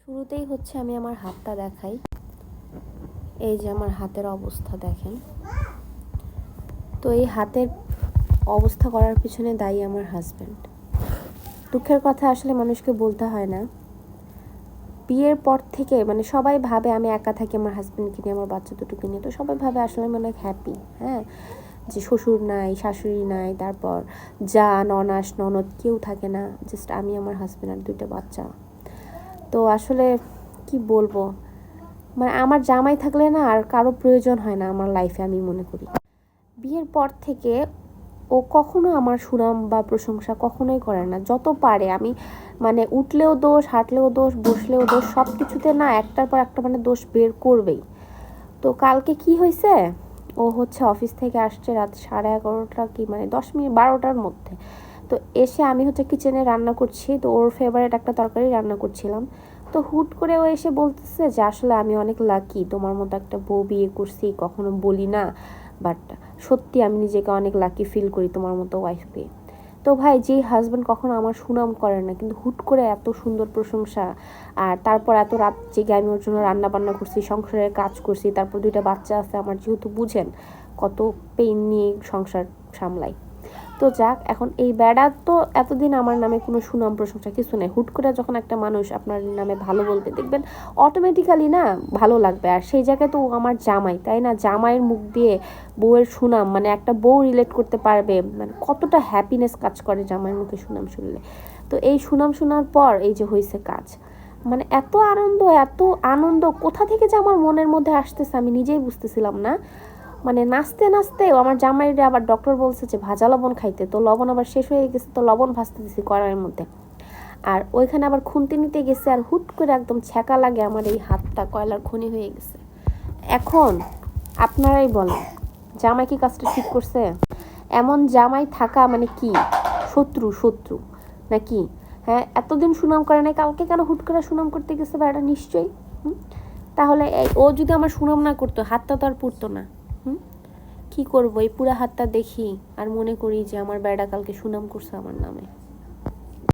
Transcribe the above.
শুরুতেই হচ্ছে আমি আমার হাতটা দেখাই। এই যে আমার হাতের অবস্থা দেখেন। তো এই হাতের অবস্থা করার পিছনে দায়ী আমার হাজব্যান্ড। দুঃখের কথা আসলে মানুষকে বলতে হয় না। বিয়ের পর থেকে মানে সবাই ভাবে আমি একা থাকি আমার হাজব্যান্ডকে নিয়ে, আমার বাচ্চা দুটোকে নিয়ে। তো সবাই ভাবে আসলে আমি অনেক হ্যাপি, হ্যাঁ, যে শ্বশুর নাই, শাশুড়ি নাই, তারপর যা ননাস ননদ কেউ থাকে না, জাস্ট আমি আমার হাজব্যান্ড আর দুইটা বাচ্চা। তো আসলে কি বলবো, মানে আমার জামাই থাকলে না আর কারো প্রয়োজন হয় না আমার লাইফে, আমি মনে করি। বিয়ের পর থেকে ও কখনো আমার সুনাম বা প্রশংসা কখনোই করে না। যত পারে আমি মানে উঠলেও দোষ, হাঁটলেও দোষ, বসলেও দোষ, সব কিছুতে না একটার পর একটা মানে দোষ বের করবেই। তো কালকে কি হয়েছে, ও হচ্ছে অফিস থেকে আসছে রাত 11:30 কি মানে 10 মিনিট 12টার মধ্যে। তো এসে আমি হচ্ছে কিচেনে রান্না করছি, তো ওর ফেভারিট একটা তরকারি রান্না করছিলাম। তো হুট করে ও এসে বলতেছে যে আসলে আমি অনেক লাকি, তোমার মতো একটা বউ বিয়ে করছি, কখনো বলি না, বাট সত্যি আমি নিজেকে অনেক লাকি ফিল করি তোমার মতো ওয়াইফ পেয়ে। তো ভাই, যেই হাজব্যান্ড কখনো আমার সুনাম করে না, কিন্তু হুট করে এত সুন্দর প্রশংসা, আর তারপর এত রাত জেগে আমি ওর জন্য রান্না বান্না করছি, সংসারের কাজ করছি, তারপর দুইটা বাচ্চা আছে আমার, যেহেতু বুঝেন কত পেইন নিয়ে সংসার সামলাই। তো যাক, এখন এই বেড়া তো এতদিন আমার নামে কোনো সুনাম প্রশংসা কিছু নেই। হুট করে যখন একটা মানুষ আপনার নামে ভালো বলবে, দেখবেন অটোমেটিক্যালি না ভালো লাগবে। আর সেই জায়গায় তো ও আমার জামাই, তাই না? জামাইয়ের মুখ দিয়ে বউয়ের সুনাম, মানে একটা বউ রিলেট করতে পারবে, মানে কতটা হ্যাপিনেস কাজ করে জামাইয়ের মুখে সুনাম শুনলে। তো এই সুনাম শোনার পর এই যে হয়েছে কাজ, মানে এত আনন্দ, এত আনন্দ কোথা থেকে যে আমার মনের মধ্যে আসতেছে আমি নিজেই বুঝতেছিলাম না। মানে নাচতে নাচতে আমার জামাইরে আবার ডক্টর বলছে যে ভাজা লবণ খাইতে, তো লবণ আবার শেষ হয়ে গেছে, তো লবণ ভাজতে দিছি কড়াইয়ের মধ্যে। আর ওইখানে আবার খুন্তি নিতে গেছে, আর হুট করে একদম ছ্যাঁকা লাগে আমার এই হাতটা কয়লার খনি হয়ে গেছে। এখন আপনারাই বলেন, জামাই কি কাজটা ঠিক করছে? এমন জামাই থাকা মানে কি শত্রু শত্রু নাকি? হ্যাঁ, এতদিন সুনাম করে নাই, কালকে কেন হুট করে সুনাম করতে গেছে বা? এটা নিশ্চয়ই তাহলে ও যদি আমার সুনাম না করতো, হাতটা তো আর পুড়তো না। কি করবো, এই পুরা হাতটা দেখি আর মনে করি যে আমার বেড়া কালকে সুনাম করছে আমার নামে।